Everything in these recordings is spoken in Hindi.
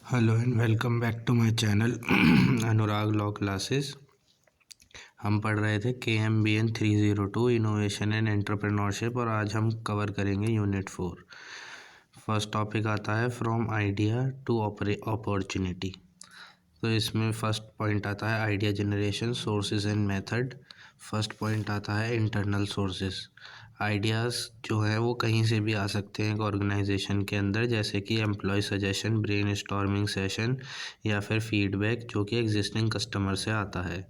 Hello and welcome back to my channel Anurag law classes. हम पढ़ रहे थे KMBN 302 इनोवेशन एंड एंटरप्रेन्योरशिप और आज हम कवर करेंगे यूनिट 4। फर्स्ट टॉपिक आता है फ्रॉम आइडिया टू अपॉर्चुनिटी। तो इसमें फर्स्ट पॉइंट आता है idea generation, sources and method. First point आता है इंटरनल सोर्सेज। आइडियाज़ जो है वो कहीं से भी आ सकते हैं एक ऑर्गेनाइजेशन के अंदर, जैसे कि एम्प्लॉय सजेशन, ब्रेनस्टॉर्मिंग सेशन या फिर फीडबैक जो कि एग्जिस्टिंग कस्टमर से आता है।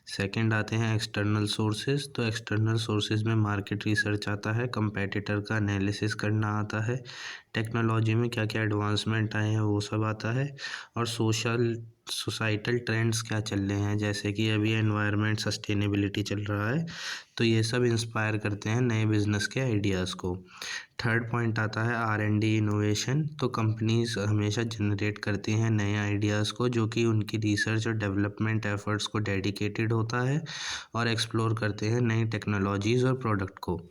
सेकंड आते हैं एक्सटर्नल सोर्सेज। तो एक्सटर्नल सोर्सेज में मार्केट रिसर्च आता है, कंपेटिटर का एनालिसिस करना आता है, टेक्नोलॉजी में क्या क्या एडवांसमेंट आए हैं वो सब आता है, और सोसाइटल ट्रेंड्स क्या चल रहे हैं, जैसे कि अभी एनवायरनमेंट सस्टेनेबिलिटी चल रहा है, तो ये सब इंस्पायर करते हैं नए बिजनेस के आइडियाज़ को। थर्ड पॉइंट आता है R&D इनोवेशन। तो कंपनीज हमेशा जनरेट करती हैं नए आइडियाज़ को जो कि उनकी रिसर्च और डेवलपमेंट एफर्ट्स को डेडिकेटेड होता है और एक्सप्लोर करते हैं नई टेक्नोलॉजीज़ और प्रोडक्ट को।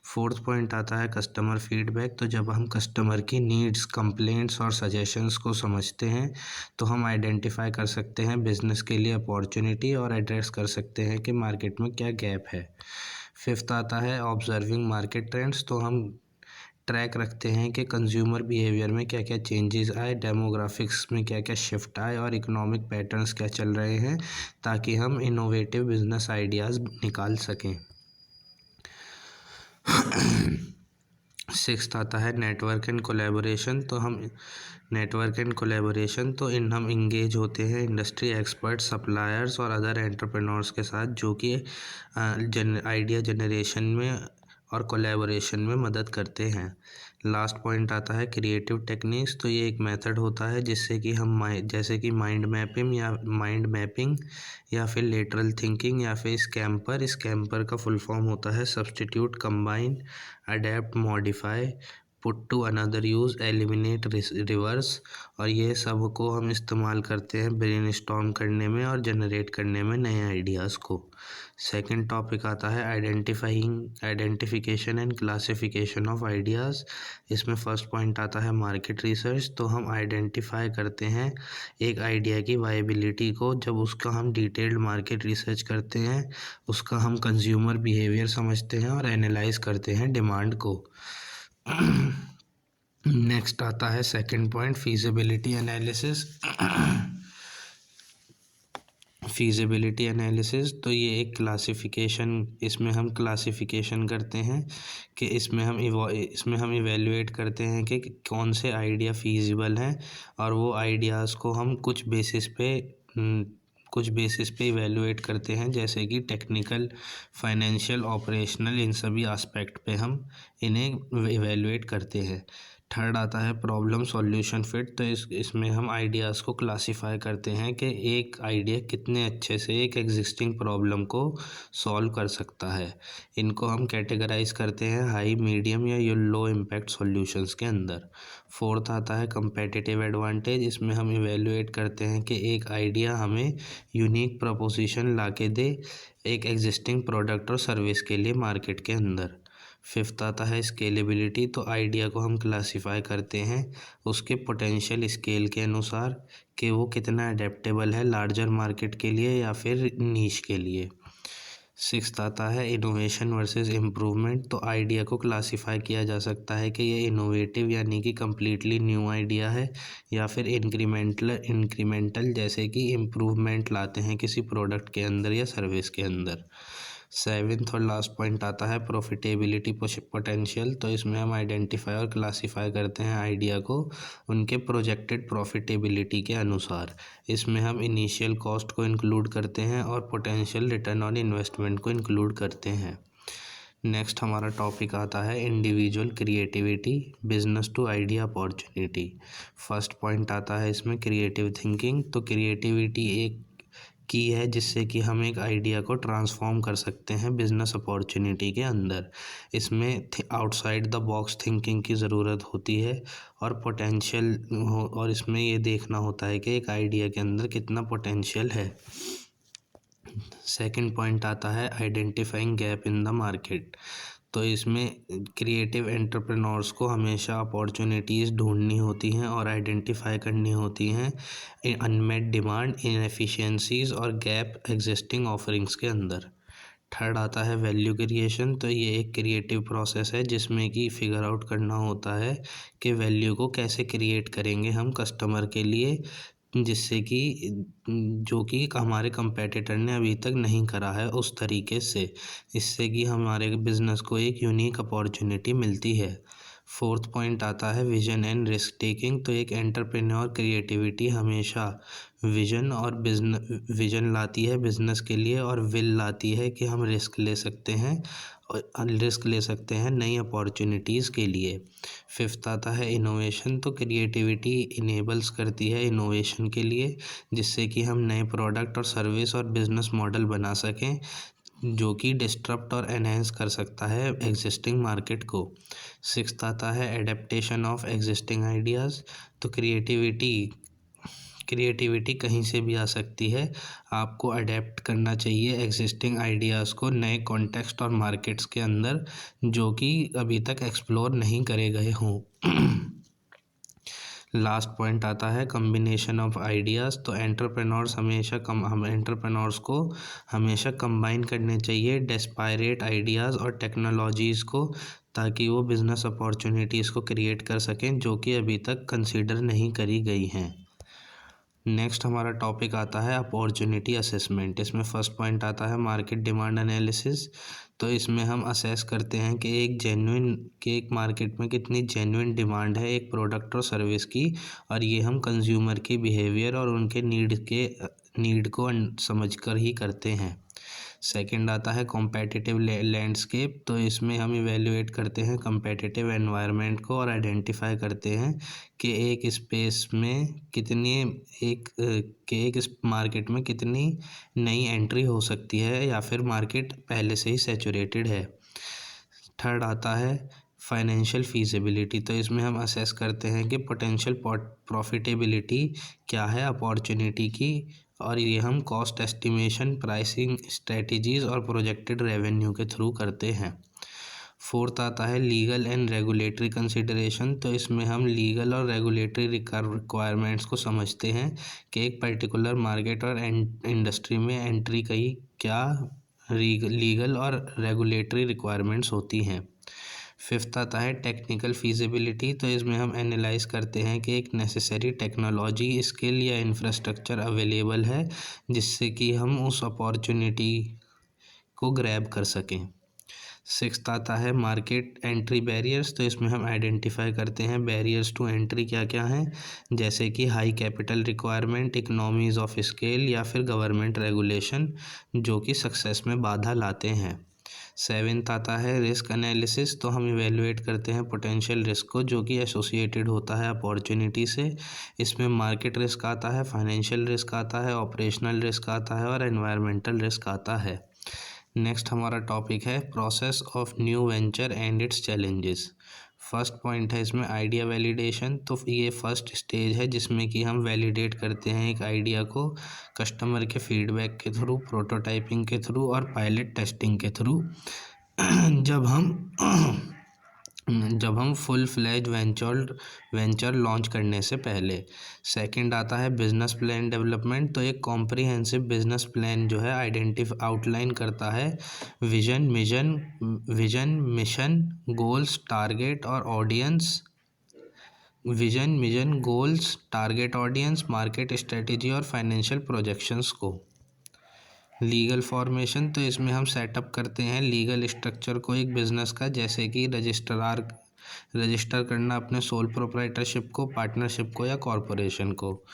फोर्थ पॉइंट आता है कस्टमर फीडबैक। तो जब हम कस्टमर की नीड्स, कंप्लेंट्स और सजेशंस को समझते हैं तो हम आइडेंटिफाई कर सकते हैं बिजनेस के लिए अपॉर्चुनिटी और एड्रेस कर सकते हैं कि मार्केट में क्या गैप है। फिफ्थ आता है ऑब्जर्विंग मार्केट ट्रेंड्स। तो हम ट्रैक रखते हैं कि कंज्यूमर बिहेवियर में क्या क्या चेंजेस आए, डेमोग्राफिक्स में क्या क्या शिफ्ट आए और इकोनॉमिक पैटर्न्स क्या चल रहे हैं, ताकि हम इनोवेटिव बिजनेस आइडियाज़ निकाल सकें। सिक्स्थ आता है नेटवर्क एंड कोलैबोरेशन। तो हम नेटवर्क एंड कोलैबोरेशन तो हम इंगेज होते हैं इंडस्ट्री एक्सपर्ट, सप्लायर्स और अदर एंटरप्रेन्योर्स के साथ जो कि आइडिया जनरेशन में और कोलैबोरेशन में मदद करते हैं। लास्ट पॉइंट आता है क्रिएटिव टेक्निक्स। तो ये एक मेथड होता है जिससे कि हम जैसे कि माइंड मैपिंग या फिर लेटरल थिंकिंग या फिर स्कैम्पर का फुल फॉर्म होता है substitute, combine, adapt, modify, put to another use, eliminate, reverse, और ये सब को हम इस्तेमाल करते हैं ब्रेनस्टॉर्म करने में और जनरेट करने में नए आइडियाज़ को। सेकंड टॉपिक आता है identification and classification of ideas. इसमें फर्स्ट पॉइंट आता है मार्केट रिसर्च। तो हम आइडेंटिफाई करते हैं एक आइडिया की वायबिलिटी को जब उसका हम डिटेल्ड मार्केट रिसर्च करते हैं, उसका हम कंज्यूमर बिहेवियर समझते हैं और एनालाइज करते हैं डिमांड को। नेक्स्ट आता है second point feasibility analysis. Feasibility analysis तो ये एक क्लासिफिकेशन, इसमें हम क्लासिफिकेशन करते हैं कि इसमें हम इवेल्युएट करते हैं कि कौन से आइडिया फीजिबल हैं, और वो आइडियाज़ को हम कुछ बेसिस पे इवेल्युएट करते हैं, जैसे कि टेक्निकल, फाइनेंशियल, ऑपरेशनल, इन सभी एस्पेक्ट पे हम इन्हें इवेल्युएट करते हैं। थर्ड आता है प्रॉब्लम सॉल्यूशन फिट। तो इसमें हम आइडियाज़ को क्लासिफाई करते हैं कि एक आइडिया कितने अच्छे से एक एग्जिस्टिंग प्रॉब्लम को सॉल्व कर सकता है। इनको हम कैटेगराइज करते हैं हाई, मीडियम या लो इम्पैक्ट सॉल्यूशंस के अंदर। फोर्थ आता है कंपेटिटिव एडवांटेज। इसमें हम इवेल्युएट करते हैं कि एक आइडिया हमें यूनिक प्रपोजिशन ला के दे एक एग्जिस्टिंग प्रोडक्ट और सर्विस के लिए मार्केट के अंदर। फिफ्थ आता है स्केलेबिलिटी। तो आइडिया को हम क्लासिफाई करते हैं उसके पोटेंशियल स्केल के अनुसार कि वो कितना अडेप्टेबल है लार्जर मार्केट के लिए या फिर नीश के लिए। सिक्स्थ आता है इनोवेशन वर्सेस इम्प्रूवमेंट। तो आइडिया को क्लासिफाई किया जा सकता है कि ये इनोवेटिव यानी कि कम्प्लीटली न्यू आइडिया है या फिर इंक्रीमेंटल जैसे कि इम्प्रूवमेंट लाते हैं किसी प्रोडक्ट के अंदर या सर्विस के अंदर। सेवेंथ और लास्ट पॉइंट आता है प्रॉफिटेबिलिटी पोटेंशियल। तो इसमें हम आइडेंटिफाई और क्लासिफाई करते हैं आइडिया को उनके प्रोजेक्टेड प्रॉफिटेबिलिटी के अनुसार। इसमें हम इनिशियल कॉस्ट को इंक्लूड करते हैं और पोटेंशियल रिटर्न ऑन इन्वेस्टमेंट को इंक्लूड करते हैं। नेक्स्ट हमारा टॉपिक आता है individual creativity, business to idea opportunity. First point आता है इसमें क्रिएटिव थिंकिंग। तो क्रिएटिविटी एक की है जिससे कि हम एक आइडिया को ट्रांसफॉर्म कर सकते हैं बिजनेस अपॉर्चुनिटी के अंदर। इसमें आउटसाइड द बॉक्स थिंकिंग की ज़रूरत होती है और और इसमें ये देखना होता है कि एक आइडिया के अंदर कितना पोटेंशियल है। सेकंड पॉइंट आता है identifying gap in the market. तो इसमें क्रिएटिव एंटरप्रेन्योर्स को हमेशा अपॉर्चुनिटीज़ ढूंढनी होती हैं और आइडेंटिफाई करनी होती हैं अनमेट डिमांड, इनएफिशिएंसीज और गैप एग्जिस्टिंग ऑफरिंग्स के अंदर। थर्ड आता है वैल्यू क्रिएशन। तो ये एक क्रिएटिव प्रोसेस है जिसमें कि फिगर आउट करना होता है कि वैल्यू को कैसे क्रिएट करेंगे हम कस्टमर के लिए, जिससे कि जो कि हमारे कंपेटिटर ने अभी तक नहीं करा है उस तरीके से, इससे कि हमारे बिजनेस को एक यूनिक अपॉर्चुनिटी मिलती है। फोर्थ पॉइंट आता है विजन एंड रिस्क टेकिंग। तो एक एंटरप्रेन्योर क्रिएटिविटी हमेशा विजन लाती है बिजनेस के लिए और विल लाती है कि हम रिस्क ले सकते हैं नई अपॉर्चुनिटीज़ के लिए। फिफ्थ आता है इनोवेशन। तो क्रिएटिविटी इनेबल्स करती है इनोवेशन के लिए, जिससे कि हम नए प्रोडक्ट और सर्विस और बिजनेस मॉडल बना सकें जो कि डिस्टरप्ट और एनहेंस कर सकता है एग्जिस्टिंग मार्केट को। सिक्स्थ आता है एडेप्टेशन ऑफ एग्जिस्टिंग आइडियाज़। तो क्रिएटिविटी कहीं से भी आ सकती है, आपको अडेप्ट करना चाहिए एग्जिस्टिंग आइडियाज़ को नए कॉन्टेक्स्ट और मार्केट्स के अंदर जो कि अभी तक एक्सप्लोर नहीं करे गए हों। लास्ट पॉइंट आता है कम्बिनेशन ऑफ आइडियाज़। तो एंटरप्रेन्योर्स को हमेशा कंबाइन करने चाहिए डिस्पैरेट आइडियाज़ और टेक्नोलॉजीज़ को, ताकि वो बिज़नेस अपॉर्चुनिटीज़ को क्रिएट कर सकें जो कि अभी तक कंसीडर नहीं करी गई हैं। नेक्स्ट हमारा टॉपिक आता है अपॉर्चुनिटी असेसमेंट। इसमें फर्स्ट पॉइंट आता है मार्केट डिमांड एनालिसिस। तो इसमें हम असेस करते हैं कि एक मार्केट में कितनी जेन्युइन डिमांड है एक प्रोडक्ट और सर्विस की, और ये हम कंज्यूमर के बिहेवियर और उनके नीड को समझकर ही करते हैं। सेकंड आता है कॉम्पेटिटिव लैंडस्केप। तो इसमें हम इवेल्युएट करते हैं कॉम्पेटिटिव एनवायरनमेंट को और आइडेंटिफाई करते हैं कि एक इस मार्केट में कितनी नई एंट्री हो सकती है या फिर मार्केट पहले से ही सैचुरेटेड है। थर्ड आता है फाइनेंशियल फीजिबिलिटी। तो इसमें हम असेस करते हैं कि पोटेंशियल प्रॉफिटेबिलिटी क्या है अपॉर्चुनिटी की, और ये हम कॉस्ट एस्टिमेशन, प्राइसिंग स्ट्रेटजीज़ और प्रोजेक्टेड रेवेन्यू के थ्रू करते हैं। फोर्थ आता है लीगल एंड रेगुलेटरी कंसिडरेशन। तो इसमें हम लीगल और रेगुलेटरी रिक्वायरमेंट्स को समझते हैं कि एक पर्टिकुलर मार्केट और इंडस्ट्री में एंट्री की क्या लीगल और रेगुलेटरी रिक्वायरमेंट्स होती हैं। फिफ्थ आता है टेक्निकल फीजिबिलिटी। तो इसमें हम एनालाइज करते हैं कि एक नेसेसरी टेक्नोलॉजी, स्किल या इंफ्रास्ट्रक्चर अवेलेबल है जिससे कि हम उस अपॉर्चुनिटी को ग्रैब कर सकें। सिक्स्थ आता है मार्केट एंट्री बैरियर्स। तो इसमें हम आइडेंटिफाई करते हैं बैरियर्स टू एंट्री क्या क्या हैं, जैसे कि high capital requirement, economies of scale या फिर गवर्नमेंट रेगुलेशन जो कि सक्सेस में बाधा लाते हैं। सेवेंथ आता है रिस्क एनालिसिस। तो हम इवेलुएट करते हैं पोटेंशियल रिस्क को जो कि एसोसिएटेड होता है अपॉर्चुनिटी से। इसमें मार्केट रिस्क आता है, फाइनेंशियल रिस्क आता है, ऑपरेशनल रिस्क आता है और एनवायरमेंटल रिस्क आता है। नेक्स्ट हमारा टॉपिक है process of new venture and it's challenges. First point है इसमें आइडिया वैलिडेशन। तो ये फर्स्ट स्टेज है जिसमें कि हम वैलिडेट करते हैं एक आइडिया को कस्टमर के फीडबैक के थ्रू, प्रोटोटाइपिंग के थ्रू और पायलट टेस्टिंग के थ्रू जब हम फुल फ्लैज वेंचर लॉन्च करने से पहले। सेकंड आता है बिजनेस प्लान डेवलपमेंट। तो एक कॉम्प्रिहेंसिव बिजनेस प्लान जो है आउटलाइन करता है विजन, मिशन, गोल्स, टारगेट और ऑडियंस, मार्केट स्ट्रेटेजी और फाइनेंशियल प्रोजेक्शंस को। Legal formation. तो इसमें हम सेटअप करते हैं लीगल स्ट्रक्चर को एक बिज़नेस का, जैसे कि रजिस्टर करना अपने सोल प्रोप्राइटरशिप को, पार्टनरशिप को या कॉरपोरेशन को।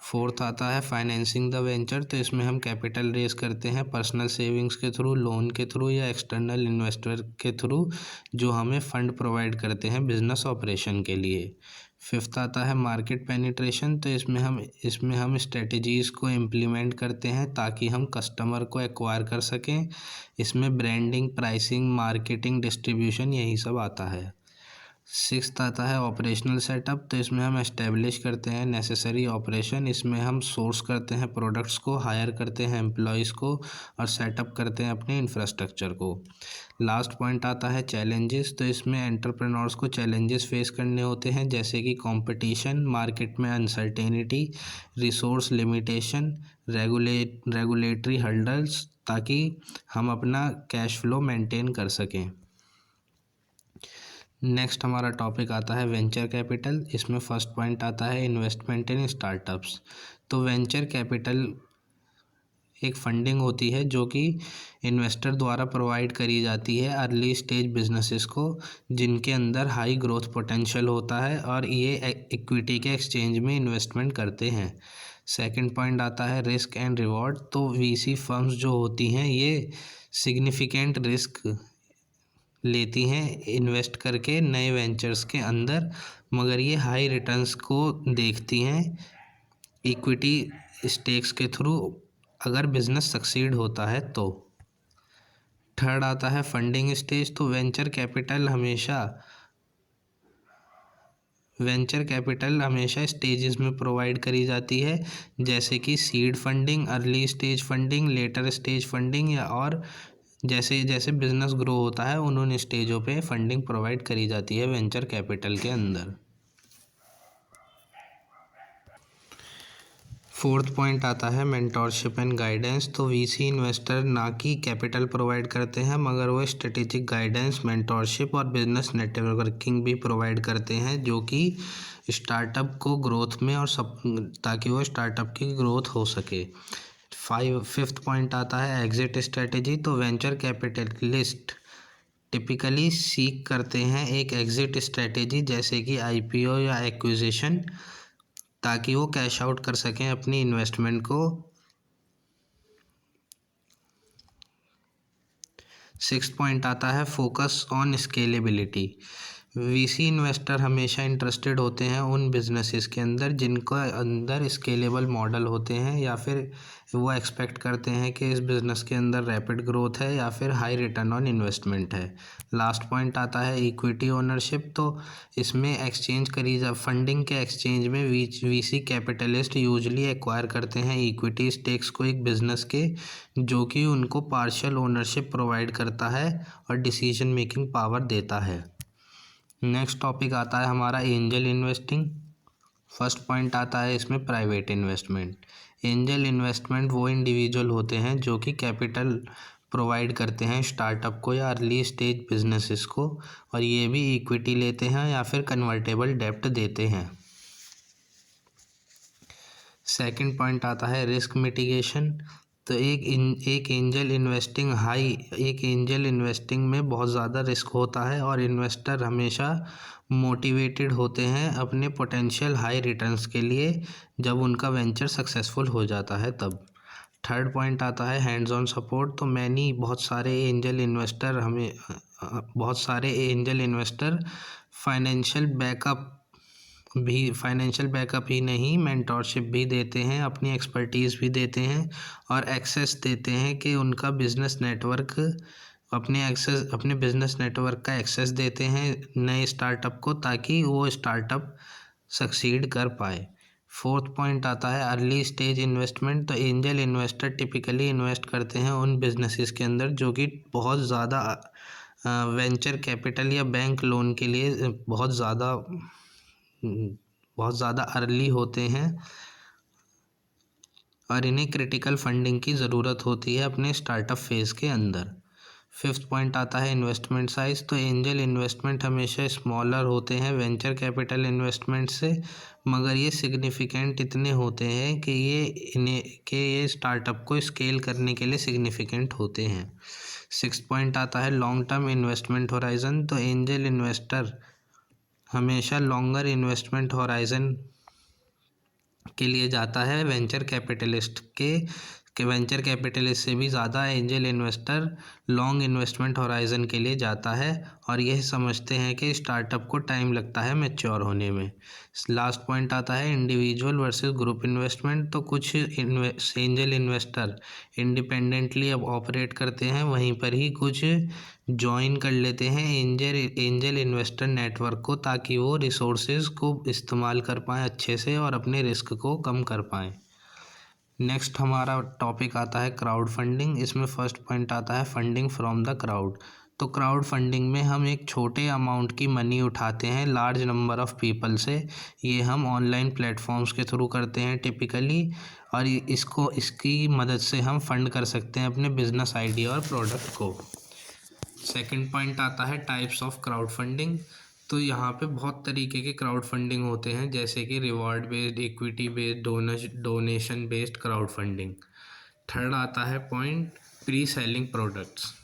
फोर्थ आता है फाइनेंसिंग द वेंचर। तो इसमें हम कैपिटल रेज करते हैं पर्सनल सेविंग्स के थ्रू, लोन के थ्रू या एक्सटर्नल इन्वेस्टर के थ्रू जो हमें फंड प्रोवाइड करते हैं बिजनेस ऑपरेशन के लिए। फिफ्थ आता है मार्केट पेनिट्रेशन। तो इसमें हम स्ट्रेटजीज़ को इम्प्लीमेंट करते हैं ताकि हम कस्टमर को एक्वायर कर सकें। इसमें ब्रांडिंग, प्राइसिंग, मार्केटिंग, डिस्ट्रीब्यूशन यही सब आता है। सिक्स्थ आता है ऑपरेशनल सेटअप। तो इसमें हम एस्टेब्लिश करते हैं नेसेसरी ऑपरेशन। इसमें हम सोर्स करते हैं प्रोडक्ट्स को, हायर करते हैं एम्प्लॉयज़ को और सेटअप करते हैं अपने इंफ्रास्ट्रक्चर को। लास्ट पॉइंट आता है चैलेंजेस। तो इसमें एंटरप्रेन्योर्स को चैलेंजेस फेस करने होते हैं, जैसे कि कंपटीशन, मार्केट में uncertainty, resource limitation, regulatory hurdles, ताकि हम अपना कैश फ्लो मेंटेन कर सकें। नेक्स्ट हमारा टॉपिक आता है वेंचर कैपिटल। इसमें फर्स्ट पॉइंट आता है इन्वेस्टमेंट इन स्टार्टअप्स। तो वेंचर कैपिटल एक फंडिंग होती है जो कि इन्वेस्टर द्वारा प्रोवाइड करी जाती है अर्ली स्टेज बिजनेसेस को, जिनके अंदर हाई ग्रोथ पोटेंशियल होता है और ये इक्विटी के एक्सचेंज में इन्वेस्टमेंट करते हैं। सेकंड पॉइंट आता है रिस्क एंड रिवॉर्ड। तो वीसी फर्म्स जो होती हैं ये सिग्निफिकेंट रिस्क लेती हैं इन्वेस्ट करके नए वेंचर्स के अंदर, मगर ये हाई रिटर्न्स को देखती हैं इक्विटी स्टेक्स के थ्रू, अगर बिजनेस सक्सीड होता है तो। थर्ड आता है फंडिंग स्टेज। तो वेंचर कैपिटल हमेशा स्टेजेस में प्रोवाइड करी जाती है, जैसे कि seed funding, early stage funding, later stage funding, या और जैसे जैसे बिजनेस ग्रो होता है उन स्टेजों पे फंडिंग प्रोवाइड करी जाती है वेंचर कैपिटल के अंदर। फोर्थ पॉइंट आता है मेंटोरशिप एंड गाइडेंस। तो वीसी इन्वेस्टर ना कि कैपिटल प्रोवाइड करते हैं, मगर वो स्ट्रेटेजिक गाइडेंस, मेंटोरशिप और बिजनेस नेटवर्किंग भी प्रोवाइड करते हैं, जो कि स्टार्टअप को ग्रोथ में और ताकि वो स्टार्टअप की ग्रोथ हो सके। फिफ्थ पॉइंट आता है एग्जिट स्ट्रेटेजी। तो वेंचर कैपिटलिस्ट टिपिकली सीक करते हैं एक एग्जिट स्ट्रेटेजी, जैसे कि आईपीओ या एक्विजिशन, ताकि वो कैश आउट कर सकें अपनी इन्वेस्टमेंट को। सिक्स्थ पॉइंट आता है focus on scalability. VC investor हमेशा इंटरेस्टेड होते हैं उन बिजनेसेस के अंदर जिनको अंदर स्केलेबल मॉडल होते हैं, या फिर वो एक्सपेक्ट करते हैं कि इस बिज़नेस के अंदर रैपिड ग्रोथ है या फिर हाई रिटर्न ऑन इन्वेस्टमेंट है। लास्ट पॉइंट आता है इक्विटी ओनरशिप। तो इसमें फंडिंग के एक्सचेंज में वीसी कैपिटलिस्ट यूजली एक्वायर करते हैं इक्विटी स्टेक्स को एक बिजनेस के, जो कि उनको पार्शियल ओनरशिप प्रोवाइड करता है और डिसीजन मेकिंग पावर देता है। नेक्स्ट टॉपिक आता है हमारा एंजल इन्वेस्टिंग। फर्स्ट पॉइंट आता है इसमें प्राइवेट इन्वेस्टमेंट। एंजल इन्वेस्टमेंट वो इंडिविजुअल होते हैं जो कि कैपिटल प्रोवाइड करते हैं स्टार्टअप को या अर्ली स्टेज बिजनेसेस को, और ये भी इक्विटी लेते हैं या फिर कन्वर्टेबल डेब्ट देते हैं। सेकंड पॉइंट आता है रिस्क मिटिगेशन। तो एक एंजल इन्वेस्टिंग में बहुत ज़्यादा रिस्क होता है और इन्वेस्टर हमेशा मोटिवेटेड होते हैं अपने पोटेंशियल हाई रिटर्न्स के लिए, जब उनका वेंचर सक्सेसफुल हो जाता है तब। थर्ड पॉइंट आता है हैंड्स ऑन सपोर्ट। तो बहुत सारे एंजल इन्वेस्टर फाइनेंशियल बैकअप ही नहीं, मेंटोरशिप भी देते हैं, अपनी एक्सपर्टीज़ भी देते हैं और एक्सेस देते हैं कि उनका बिजनेस नेटवर्क अपने बिजनेस नेटवर्क का एक्सेस देते हैं नए स्टार्टअप को, ताकि वो स्टार्टअप सक्सीड कर पाए। फोर्थ पॉइंट आता है अर्ली स्टेज इन्वेस्टमेंट। तो एंजल इन्वेस्टर टिपिकली इन्वेस्ट करते हैं उन बिजनेसेस के अंदर जो कि बहुत ज़्यादा वेंचर कैपिटल या बैंक लोन के लिए बहुत ज़्यादा अर्ली होते हैं और इन्हें क्रिटिकल फंडिंग की ज़रूरत होती है अपने स्टार्टअप फेज़ के अंदर। फिफ्थ पॉइंट आता है इन्वेस्टमेंट साइज़। तो एंजल इन्वेस्टमेंट हमेशा स्मॉलर होते हैं वेंचर कैपिटल इन्वेस्टमेंट से, मगर ये सिग्निफिकेंट इतने होते हैं कि ये स्टार्टअप को स्केल करने के लिए सिग्निफिकेंट होते हैं। सिक्स्थ पॉइंट आता है लॉन्ग टर्म इन्वेस्टमेंट होराइजन। तो एंजल इन्वेस्टर हमेशा लॉन्गर इन्वेस्टमेंट होराइजन के लिए जाता है वेंचर कैपिटलिस्ट के कि वेंचर कैपिटल इससे भी ज़्यादा angel investor long investment horizon के लिए जाता है और यह समझते हैं कि स्टार्टअप को टाइम लगता है मैच्योर होने में। लास्ट पॉइंट आता है इंडिविजुअल वर्सेस ग्रुप इन्वेस्टमेंट। तो कुछ एंजल इन्वेस्टर इंडिपेंडेंटली अब ऑपरेट करते हैं, वहीं पर ही कुछ ज्वाइन कर लेते हैं एंजल इन्वेस्टर नेटवर्क को, ताकि वो रिसोर्सेज को इस्तेमाल कर पाएँ अच्छे से और अपने रिस्क को कम कर पाएँ। नेक्स्ट हमारा टॉपिक आता है क्राउड फंडिंग। इसमें फर्स्ट पॉइंट आता है फंडिंग फ्रॉम द क्राउड। तो क्राउड फंडिंग में हम एक छोटे अमाउंट की मनी उठाते हैं लार्ज नंबर ऑफ़ पीपल से। ये हम ऑनलाइन प्लेटफॉर्म्स के थ्रू करते हैं टिपिकली, और इसकी मदद से हम फंड कर सकते हैं अपने बिजनेस आइडिया और प्रोडक्ट को। सेकंड पॉइंट आता है टाइप्स ऑफ क्राउड फंडिंग। तो यहाँ पे बहुत तरीके के क्राउड फंडिंग होते हैं, जैसे कि reward based, equity based, donation based crowd funding. Third आता है पॉइंट प्री सेलिंग प्रोडक्ट्स।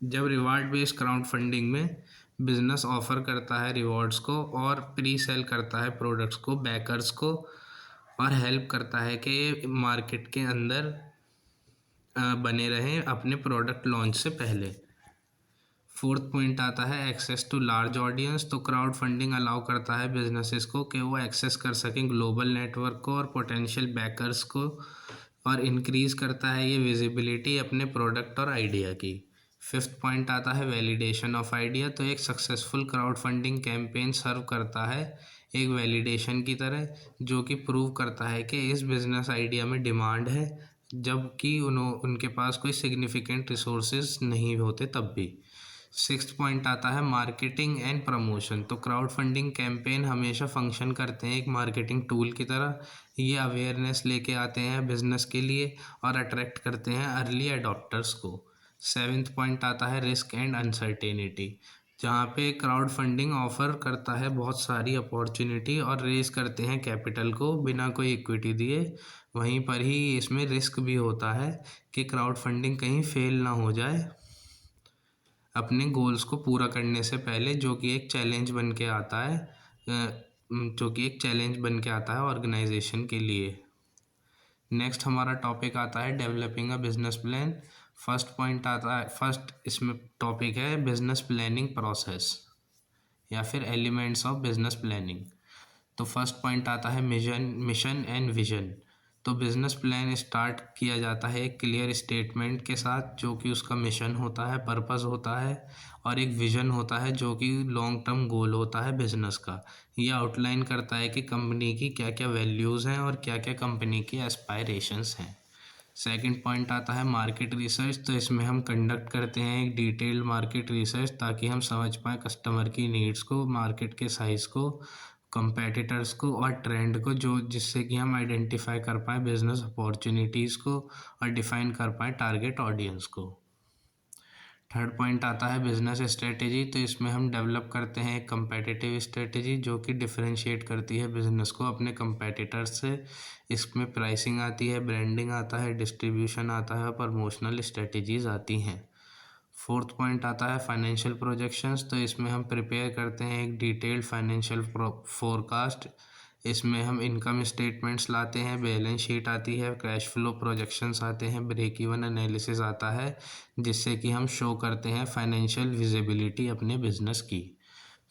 जब रिवॉर्ड बेस्ड क्राउड फंडिंग में बिजनेस ऑफर करता है रिवॉर्ड्स को और प्री सेल करता है प्रोडक्ट्स को बैकर्स को, और हेल्प करता है कि मार्केट के अंदर बने रहें अपने प्रोडक्ट लॉन्च से पहले। फोर्थ पॉइंट आता है एक्सेस टू लार्ज ऑडियंस। तो क्राउड फंडिंग अलाउ करता है बिजनेसेस को कि वो एक्सेस कर सकें ग्लोबल नेटवर्क को और पोटेंशियल बैकर्स को, और इंक्रीज़ करता है ये विजिबिलिटी अपने प्रोडक्ट और आइडिया की। फिफ्थ पॉइंट आता है वैलिडेशन ऑफ आइडिया। तो एक सक्सेसफुल क्राउड फंडिंग कैंपेन सर्व करता है एक वैलिडेशन की तरह, जो कि प्रूव करता है कि इस बिज़नेस आइडिया में डिमांड है, जबकि उनके पास कोई सिग्निफिकेंट रिसोर्सेज नहीं होते तब भी। सिक्स्थ पॉइंट आता है मार्केटिंग एंड प्रमोशन। तो क्राउड फंडिंग कैंपेन हमेशा फंक्शन करते हैं एक मार्केटिंग टूल की तरह। ये अवेयरनेस लेके आते हैं बिजनेस के लिए और अट्रैक्ट करते हैं अर्ली अडॉप्टर्स को। सेवेंथ पॉइंट आता है रिस्क एंड अनसर्टेनिटी, जहाँ पे क्राउड फंडिंग ऑफर करता है बहुत सारी अपॉर्चुनिटी और रेस करते हैं कैपिटल को बिना कोई इक्विटी दिए। वहीं पर ही इसमें रिस्क भी होता है कि क्राउड फंडिंग कहीं फेल ना हो जाए अपने गोल्स को पूरा करने से पहले, जो कि एक चैलेंज बन के आता है ऑर्गेनाइजेशन के लिए। नेक्स्ट हमारा टॉपिक आता है developing a business plan. First इसमें टॉपिक है बिजनेस प्लानिंग प्रोसेस या फिर एलिमेंट्स ऑफ बिजनेस प्लानिंग। तो फर्स्ट पॉइंट आता है मिशन एंड विजन। तो बिजनेस प्लान स्टार्ट किया जाता है एक क्लियर स्टेटमेंट के साथ, जो कि उसका मिशन होता है, पर्पस होता है, और एक विजन होता है जो कि लॉन्ग टर्म गोल होता है बिजनेस का। ये आउटलाइन करता है कि कंपनी की क्या क्या वैल्यूज़ हैं और क्या क्या कंपनी की एस्पायरेशंस हैं। सेकंड पॉइंट आता है मार्केट रिसर्च। तो इसमें हम कंडक्ट करते हैं एक डिटेल्ड मार्केट रिसर्च, ताकि हम समझ पाएँ कस्टमर की नीड्स को, मार्केट के साइज़ को, कंपेटिटर्स को और ट्रेंड को, जो जिससे कि हम आइडेंटिफाई कर पाएँ बिजनेस अपॉर्चुनिटीज़ को और डिफ़ाइन कर पाएँ टारगेट ऑडियंस को। थर्ड पॉइंट आता है बिजनेस स्ट्रेटेजी। तो इसमें हम डेवलप करते हैं एक कंपेटिटिव स्ट्रेटेजी, जो कि डिफरेंशिएट करती है बिजनेस को अपने कंपेटिटर्स से। इसमें प्राइसिंग आती है, ब्रांडिंग आता है, डिस्ट्रीब्यूशन आता है, प्रमोशनल स्ट्रेटेजीज आती हैं। फोर्थ पॉइंट आता है फाइनेंशियल प्रोजेक्शंस। तो इसमें हम प्रिपेयर करते हैं एक डिटेल्ड फाइनेंशियल फोरकास्ट। इसमें हम इनकम स्टेटमेंट्स लाते हैं, बैलेंस शीट आती है, कैश फ्लो प्रोजेक्शंस आते हैं, ब्रेक इवन एनालिसिस आता है, जिससे कि हम शो करते हैं फाइनेंशियल विजिबिलिटी अपने बिजनेस की।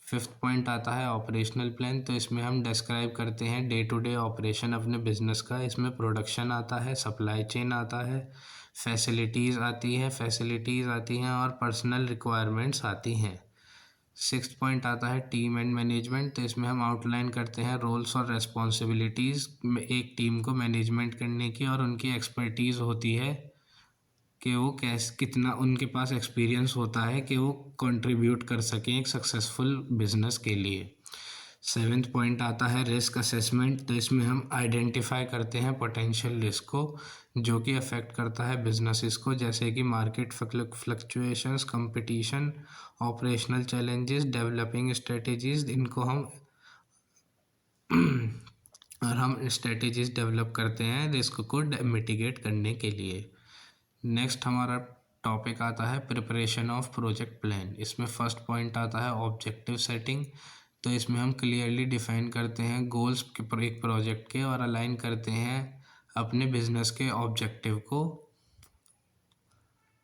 फिफ्थ पॉइंट आता है ऑपरेशनल प्लान। तो इसमें हम डिस्क्राइब करते हैं डे टू डे ऑपरेशन अपने बिजनेस का। इसमें प्रोडक्शन आता है, सप्लाई चेन आता है, फैसिलिटीज़ आती हैं और पर्सनल रिक्वायरमेंट्स आती हैं। सिक्स्थ पॉइंट आता है टीम एंड मैनेजमेंट। तो इसमें हम आउटलाइन करते हैं रोल्स और रेस्पॉन्सिबिलिटीज़ एक टीम को मैनेजमेंट करने की, और उनकी एक्सपर्टीज़ होती है कि वो कितना उनके पास एक्सपीरियंस होता है कि वो कंट्रीब्यूट कर सकें एक सक्सेसफुल बिजनेस के लिए। सेवेंथ पॉइंट आता है रिस्क असेसमेंट। तो इसमें हम आइडेंटिफाई करते हैं पोटेंशियल रिस्क को, जो कि अफेक्ट करता है बिजनेसेस को, जैसे कि market fluctuations, competition, operational challenges, developing strategies. इनको हम स्ट्रेटेजीज डेवलप करते हैं रिस्क को मिटिगेट करने के लिए। नेक्स्ट हमारा टॉपिक आता है प्रिपरेशन ऑफ प्रोजेक्ट प्लान। इसमें फर्स्ट पॉइंट आता है ऑब्जेक्टिव सेटिंग। तो इसमें हम क्लियरली डिफाइन करते हैं गोल्स एक प्रोजेक्ट के और अलाइन करते हैं अपने बिजनेस के ऑब्जेक्टिव को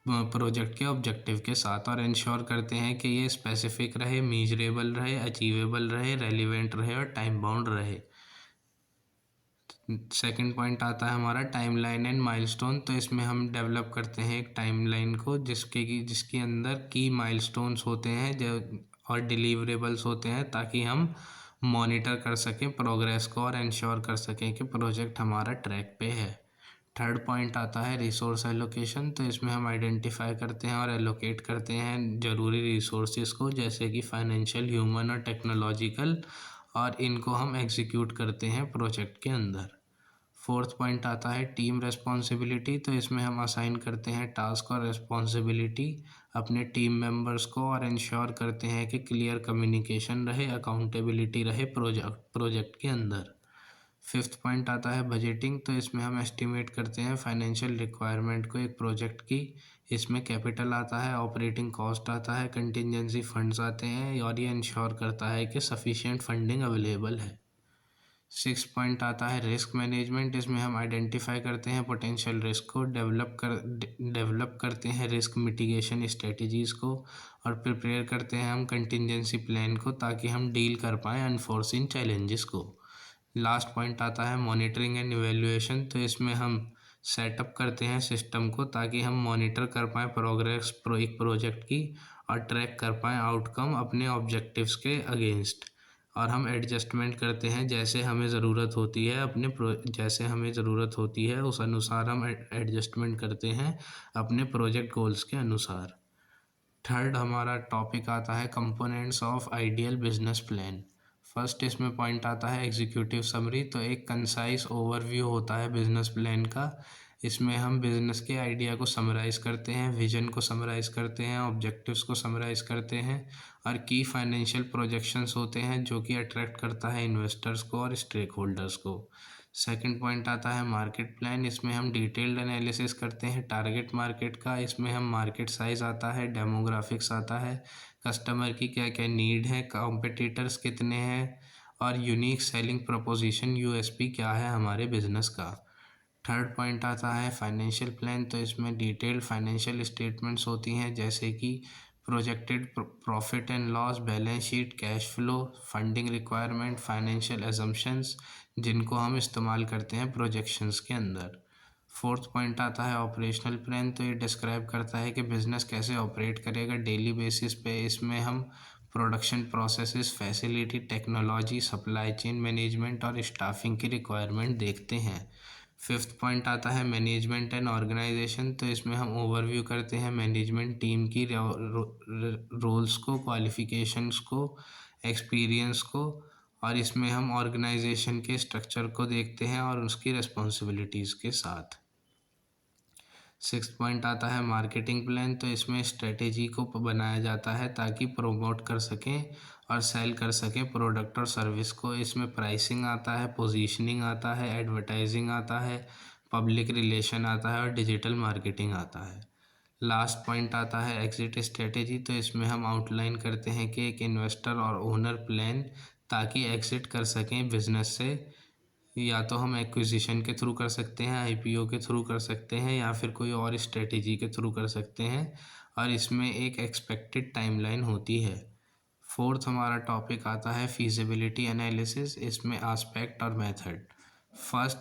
प्रोजेक्ट के ऑब्जेक्टिव के साथ, और इंश्योर करते हैं कि ये स्पेसिफिक रहे, मीजरेबल रहे, अचीवेबल रहे, रेलिवेंट रहे और टाइम बाउंड रहे। सेकंड पॉइंट आता है हमारा टाइमलाइन एंड माइलस्टोन। तो इसमें हम डेवलप करते हैं एक टाइमलाइन को जिसके अंदर की माइलस्टोन्स होते हैं जो और डिलीवरेबल्स होते हैं, ताकि हम मॉनिटर कर सकें प्रोग्रेस को और इंश्योर कर सकें कि प्रोजेक्ट हमारा ट्रैक पे है। थर्ड पॉइंट आता है रिसोर्स एलोकेशन। तो इसमें हम आइडेंटिफाई करते हैं और एलोकेट करते हैं ज़रूरी रिसोर्सेज को, जैसे कि फाइनेंशियल, ह्यूमन और टेक्नोलॉजिकल, और इनको हम एग्जीक्यूट करते हैं प्रोजेक्ट के अंदर। फोर्थ पॉइंट आता है टीम रेस्पॉन्सिबिलिटी। तो इसमें हम असाइन करते हैं टास्क और रेस्पॉन्सिबिलिटी अपने टीम मेंबर्स को और इंश्योर करते हैं कि क्लियर कम्युनिकेशन रहे, अकाउंटेबिलिटी रहे प्रोजेक्ट के अंदर। फिफ्थ पॉइंट आता है बजटिंग। तो इसमें हम एस्टिमेट करते हैं फाइनेंशियल रिक्वायरमेंट को एक प्रोजेक्ट की। इसमें कैपिटल आता है, ऑपरेटिंग कॉस्ट आता है, कंटिजेंसी फंड्स आते हैं, और ये इंश्योर करता है कि सफिशिएंट फंडिंग अवेलेबल है। सिक्स पॉइंट आता है रिस्क मैनेजमेंट। इसमें हम आइडेंटिफाई करते हैं पोटेंशियल रिस्क को, डेवलप करते हैं रिस्क मिटिगेशन स्ट्रेटजीज़ को, और प्रिपेयर करते हैं हम कंटिजेंसी प्लान को, ताकि हम डील कर पाएँ अनफोर्सिन चैलेंजेस को। लास्ट पॉइंट आता है मॉनिटरिंग एंड इवेल्युएशन। तो इसमें हम सेटअप करते हैं सिस्टम को, ताकि हम मॉनिटर कर पाएँ प्रोग्रेस एक प्रोजेक्ट की, और ट्रैक कर पाएँ आउटकम अपने ऑब्जेक्टिव्स के अगेंस्ट। और हम एडजस्टमेंट करते हैं जैसे हमें ज़रूरत होती है जैसे हमें ज़रूरत होती है उस अनुसार हम एडजस्टमेंट करते हैं अपने प्रोजेक्ट गोल्स के अनुसार। थर्ड हमारा टॉपिक आता है components of ideal business plan. First इसमें पॉइंट आता है एग्जीक्यूटिव समरी। तो एक कंसाइज ओवरव्यू होता है बिजनेस प्लान का। इसमें हम बिजनेस के आइडिया को समराइज़ करते हैं, विजन को समराइज़ करते हैं, ऑब्जेक्टिव्स को समराइज़ करते हैं, और की फाइनेंशियल प्रोजेक्शंस होते हैं जो कि अट्रैक्ट करता है इन्वेस्टर्स को और स्टेक होल्डर्स को। सेकंड पॉइंट आता है मार्केट प्लान। इसमें हम डिटेल्ड एनालिसिस करते हैं टारगेट मार्केट का। इसमें हम मार्केट साइज़ आता है, डेमोग्राफिक्स आता है, कस्टमर की क्या क्या नीड है, कॉम्पिटिटर्स कितने हैं, और यूनिक सेलिंग प्रपोजिशन यूएसपी क्या है हमारे बिजनेस का। थर्ड पॉइंट आता है फाइनेंशियल प्लान। तो इसमें डिटेल्ड फाइनेंशियल स्टेटमेंट्स होती हैं, जैसे कि projected profit and loss, balance sheet, cash flow, funding requirement, financial assumptions, जिनको हम इस्तेमाल करते हैं प्रोजेक्शंस के अंदर। फोर्थ पॉइंट आता है ऑपरेशनल प्लान। तो ये डिस्क्राइब करता है कि बिज़नेस कैसे ऑपरेट करेगा डेली बेसिस पे। इसमें हम production processes, facility, technology, supply chain management और स्टाफिंग की रिक्वायरमेंट देखते हैं। फिफ्थ पॉइंट आता है मैनेजमेंट एंड ऑर्गेनाइजेशन। तो इसमें हम ओवरव्यू करते हैं मैनेजमेंट टीम की रोल्स को, क्वालिफिकेशंस को, एक्सपीरियंस को, और इसमें हम ऑर्गेनाइजेशन के स्ट्रक्चर को देखते हैं और उसकी रिस्पॉन्सिबिलिटीज़ के साथ। सिक्स पॉइंट आता है मार्केटिंग प्लान। तो इसमें स्ट्रेटेजी को बनाया जाता है ताकि प्रमोट कर सकें और सेल कर सकें प्रोडक्ट और सर्विस को। इसमें प्राइसिंग आता है, पोजीशनिंग आता है, एडवर्टाइजिंग आता है, पब्लिक रिलेशन आता है और डिजिटल मार्केटिंग आता है। लास्ट पॉइंट आता है एग्जिट स्ट्रेटेजी। तो इसमें हम आउटलाइन करते हैं कि एक इन्वेस्टर और ओनर प्लान, ताकि एग्जिट कर सकें बिजनेस से। या तो हम एक्विजिशन के थ्रू कर सकते हैं, आईपीओ के थ्रू कर सकते हैं, या फिर कोई और स्ट्रेटेजी के थ्रू कर सकते हैं, और इसमें एक एक्सपेक्टेड टाइमलाइन होती है। फोर्थ हमारा टॉपिक आता है फीजिबिलिटी एनालिसिस। इसमें एस्पेक्ट और मेथड। फर्स्ट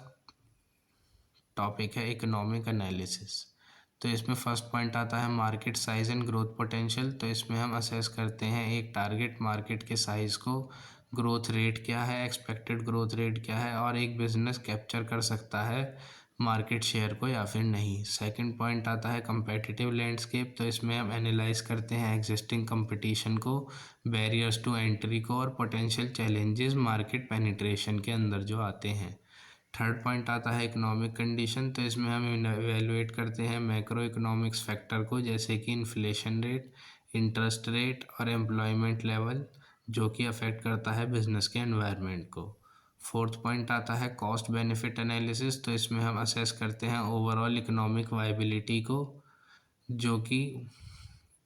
टॉपिक है इकोनॉमिक एनालिसिस। तो इसमें फर्स्ट पॉइंट आता है market size and growth potential. तो इसमें हम असेस करते हैं एक टारगेट मार्केट के साइज़ को, ग्रोथ रेट क्या है, एक्सपेक्टेड ग्रोथ रेट क्या है, और एक बिजनेस कैप्चर कर सकता है मार्केट शेयर को या फिर नहीं। सेकंड पॉइंट आता है कंपेटिटिव लैंडस्केप। तो इसमें हम एनालाइज करते हैं एग्जिस्टिंग कंपटीशन को, बैरियर्स टू एंट्री को, और पोटेंशियल चैलेंजेस मार्केट पेनिट्रेशन के अंदर जो आते हैं। थर्ड पॉइंट आता है इकोनॉमिक कंडीशन। तो इसमें हम इवेलुएट करते हैं मैक्रो इकोनॉमिक्स फैक्टर को, जैसे कि इन्फ्लेशन रेट, इंटरेस्ट रेट और एम्प्लॉयमेंट लेवल, जो कि अफेक्ट करता है बिजनेस के एनवायरनमेंट को। फोर्थ पॉइंट आता है कॉस्ट बेनिफिट एनालिसिस। तो इसमें हम असेस करते हैं ओवरऑल इकोनॉमिक वायबिलिटी को, जो कि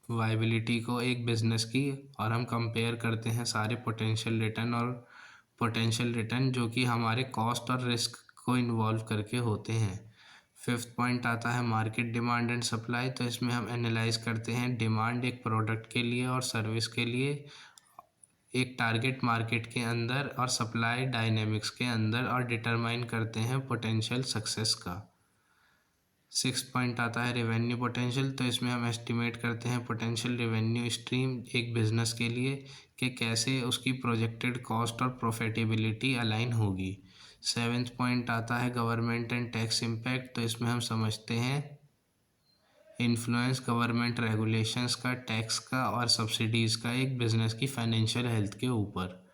वायबिलिटी को एक बिज़नेस की, और हम कंपेयर करते हैं सारे पोटेंशियल रिटर्न जो कि हमारे कॉस्ट और रिस्क को इन्वॉल्व करके होते हैं। फिफ्थ पॉइंट आता है मार्केट डिमांड एंड सप्लाई। तो इसमें हम एनालाइज करते हैं डिमांड एक प्रोडक्ट के लिए और सर्विस के लिए एक टारगेट मार्केट के अंदर और सप्लाई डायनेमिक्स के अंदर, और डिटरमाइन करते हैं पोटेंशियल सक्सेस का। सिक्स पॉइंट आता है रेवेन्यू पोटेंशियल। तो इसमें हम एस्टिमेट करते हैं पोटेंशियल रेवेन्यू स्ट्रीम एक बिजनेस के लिए कि कैसे उसकी प्रोजेक्टेड कॉस्ट और प्रॉफिटेबिलिटी अलाइन होगी। सेवेंथ पॉइंट आता है गवर्नमेंट एंड टैक्स इम्पैक्ट। तो इसमें हम समझते हैं इन्फ्लुएंस गवर्नमेंट रेगुलेशंस का, टैक्स का और सब्सिडीज़ का एक बिजनेस की फाइनेंशियल हेल्थ के ऊपर।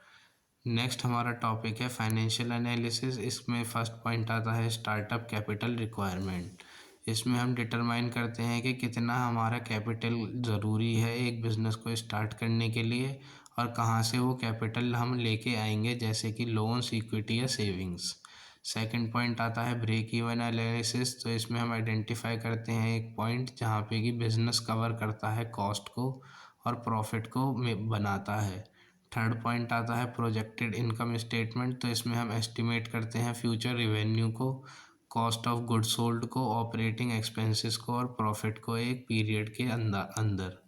नेक्स्ट हमारा टॉपिक है फाइनेंशियल एनालिसिस। इसमें फर्स्ट पॉइंट आता है स्टार्टअप कैपिटल रिक्वायरमेंट। इसमें हम डिटरमाइन करते हैं कि कितना हमारा कैपिटल ज़रूरी है एक बिज़नेस को स्टार्ट करने के लिए और कहाँ से वो कैपिटल हम लेके आएंगे, जैसे कि लोन्स, इक्विटी या सेविंग्स। सेकंड पॉइंट आता है ब्रेक इवन एनालिसिस। तो इसमें हम आइडेंटिफाई करते हैं एक पॉइंट जहाँ पे कि बिज़नेस कवर करता है कॉस्ट को और प्रॉफिट को बनाता है। थर्ड पॉइंट आता है प्रोजेक्टेड इनकम स्टेटमेंट। तो इसमें हम एस्टिमेट करते हैं फ्यूचर रिवेन्यू को, कॉस्ट ऑफ गुड्स सोल्ड को, ऑपरेटिंग एक्सपेंसेस को और प्रॉफिट को एक पीरियड के अंदर।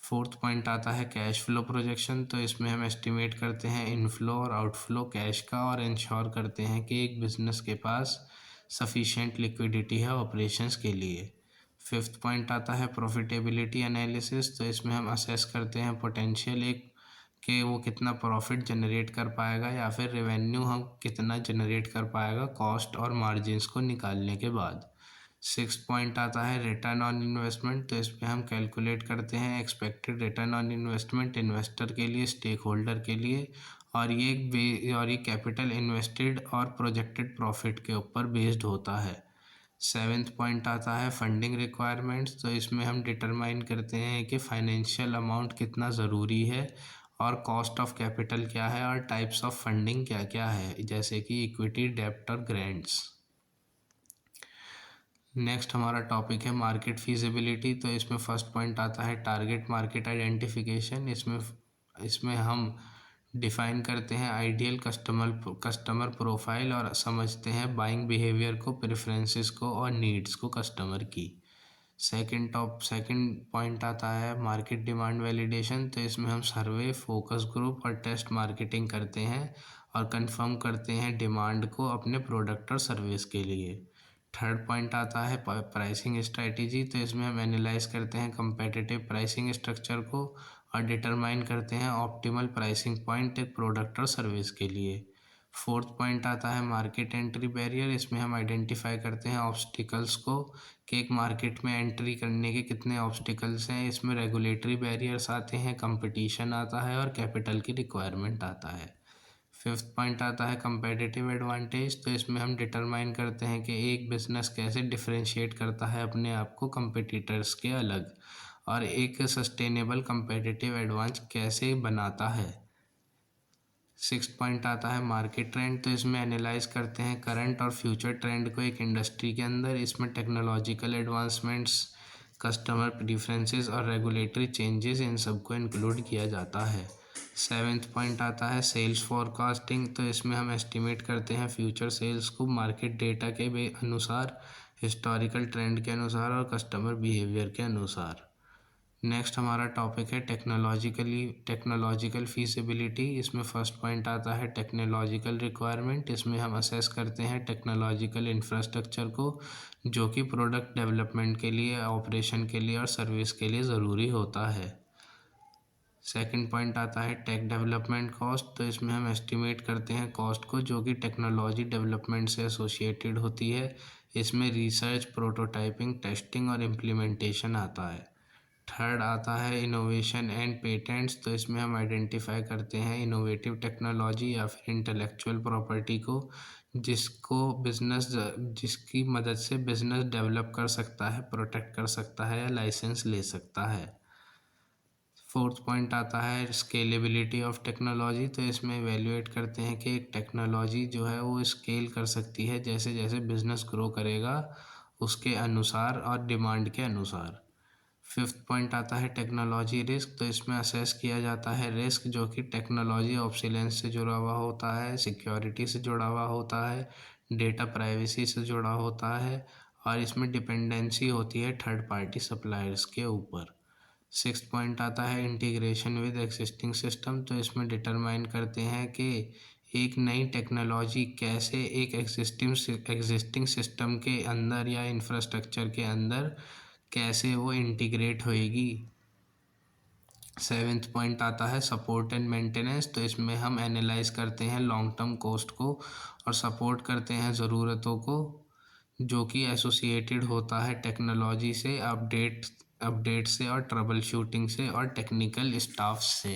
फोर्थ पॉइंट आता है कैश फ्लो प्रोजेक्शन। तो इसमें हम एस्टिमेट करते हैं इनफ्लो और आउटफ्लो कैश का और इंश्योर करते हैं कि एक बिज़नेस के पास सफिशिएंट लिक्विडिटी है ऑपरेशंस के लिए। फिफ्थ पॉइंट आता है प्रॉफिटेबिलिटी एनालिसिस। तो इसमें हम असेस करते हैं पोटेंशियल एक कि वो कितना प्रॉफिट जनरेट कर पाएगा या फिर रेवेन्यू हम कितना जनरेट कर पाएगा कॉस्ट और मार्जिन्स को निकालने के बाद। सिक्स पॉइंट आता है रिटर्न ऑन इन्वेस्टमेंट। तो इसमें हम कैलकुलेट करते हैं expected return on investment investor के लिए, स्टेक होल्डर के लिए, और ये कैपिटल इन्वेस्टेड और प्रोजेक्टेड प्रॉफिट के ऊपर बेस्ड होता है। सेवेंथ पॉइंट आता है फंडिंग रिक्वायरमेंट्स। तो इसमें हम डिटरमाइन करते हैं कि फाइनेंशियल अमाउंट कितना ज़रूरी है और कॉस्ट ऑफ कैपिटल क्या है और टाइप्स ऑफ फंडिंग क्या क्या है, जैसे कि इक्विटी, डेब्ट और ग्रांट्स। नेक्स्ट हमारा टॉपिक है मार्केट फीजिबिलिटी। तो इसमें फर्स्ट पॉइंट आता है टारगेट मार्केट आइडेंटिफिकेशन। इसमें हम डिफ़ाइन करते हैं आइडियल कस्टमर प्रोफाइल और समझते हैं बाइंग बिहेवियर को, प्रेफरेंसेस को और नीड्स को कस्टमर की। सेकंड पॉइंट आता है मार्केट डिमांड वैलिडेशन। तो इसमें हम सर्वे, फोकस ग्रुप और टेस्ट मार्केटिंग करते हैं और कंफर्म करते हैं डिमांड को अपने प्रोडक्ट और सर्विस के लिए। थर्ड पॉइंट आता है प्राइसिंग स्ट्रेटजी। तो इसमें हम एनालाइज करते हैं कंपेटिटिव प्राइसिंग स्ट्रक्चर को और डिटरमाइन करते हैं ऑप्टिमल प्राइसिंग पॉइंट एक प्रोडक्ट और सर्विस के लिए। फोर्थ पॉइंट आता है मार्केट एंट्री बैरियर। इसमें हम आइडेंटिफाई करते हैं ऑब्स्टिकल्स को कि एक मार्केट में एंट्री करने के कितने ऑब्स्टिकल्स हैं। इसमें रेगुलेटरी बैरियर्स आते हैं, कंपटीशन आता है और कैपिटल की रिक्वायरमेंट आता है। फिफ्थ पॉइंट आता है कंपेटिटिव एडवांटेज। तो इसमें हम डिटरमाइन करते हैं कि एक बिजनेस कैसे डिफरेंशिएट करता है अपने आप को कंपटीटर्स के अलग, और एक सस्टेनेबल कंपेटिटिव एडवांस कैसे बनाता है। सिक्स्थ पॉइंट आता है मार्केट ट्रेंड। तो इसमें एनालाइज करते हैं करंट और फ्यूचर ट्रेंड को एक इंडस्ट्री के अंदर। इसमें टेक्नोलॉजिकल एडवांसमेंट्स, कस्टमर प्रीफरेंसेस और रेगुलेटरी चेंजेस, इन सबको इंक्लूड किया जाता है। सेवेंथ पॉइंट आता है सेल्स फॉरकास्टिंग। तो इसमें हम एस्टिमेट करते हैं फ्यूचर सेल्स को मार्केट डेटा के अनुसार, हिस्टोरिकल ट्रेंड के अनुसार और कस्टमर बिहेवियर के अनुसार। नेक्स्ट हमारा टॉपिक है टेक्नोलॉजिकल फीसिबिलिटी। इसमें फर्स्ट पॉइंट आता है टेक्नोलॉजिकल रिक्वायरमेंट। इसमें हम असेस करते हैं टेक्नोलॉजिकल इंफ्रास्ट्रक्चर को जो कि प्रोडक्ट डेवलपमेंट के लिए, ऑपरेशन के लिए और सर्विस के लिए ज़रूरी होता है। सेकंड पॉइंट आता है टेक डेवलपमेंट कॉस्ट। तो इसमें हम एस्टिमेट करते हैं कॉस्ट को जो कि टेक्नोलॉजी डेवलपमेंट से एसोसिएटेड होती है। इसमें रिसर्च, प्रोटोटाइपिंग, टेस्टिंग और इम्प्लीमेंटेशन आता है। थर्ड आता है इनोवेशन एंड पेटेंट्स। तो इसमें हम आइडेंटिफाई करते हैं इनोवेटिव टेक्नोलॉजी या फिर इंटेलेक्चुअल प्रॉपर्टी को जिसकी मदद से बिजनेस डेवलप कर सकता है, प्रोटेक्ट कर सकता है या लाइसेंस ले सकता है। फोर्थ पॉइंट आता है स्केलेबिलिटी ऑफ टेक्नोलॉजी। तो इसमें इवेल्युएट करते हैं कि एक टेक्नोलॉजी जो है वो स्केल कर सकती है जैसे जैसे बिजनेस ग्रो करेगा उसके अनुसार और डिमांड के अनुसार। फिफ्थ पॉइंट आता है टेक्नोलॉजी रिस्क। तो इसमें असेस किया जाता है रिस्क जो कि टेक्नोलॉजी ऑब्सोलेंस से जुड़ा हुआ होता है, सिक्योरिटी से जुड़ा हुआ होता है, डेटा प्राइवेसी से जुड़ा होता है और इसमें डिपेंडेंसी होती है थर्ड पार्टी सप्लायर्स के ऊपर। सिक्स्थ पॉइंट आता है इंटीग्रेशन विद एग्जिस्टिंग सिस्टम। तो इसमें डिटरमाइन करते हैं कि एक नई टेक्नोलॉजी कैसे एक एग्जिस्टिंग सिस्टम के अंदर या इंफ्रास्ट्रक्चर के अंदर कैसे वो इंटीग्रेट होएगी। सेवेंथ पॉइंट आता है सपोर्ट एंड मेंटेनेंस। तो इसमें हम एनालाइज करते हैं लॉन्ग टर्म कॉस्ट को और सपोर्ट करते हैं ज़रूरतों को जो कि एसोसिएटेड होता है टेक्नोलॉजी से, अपडेट से और ट्रबल शूटिंग से और टेक्निकल स्टाफ से।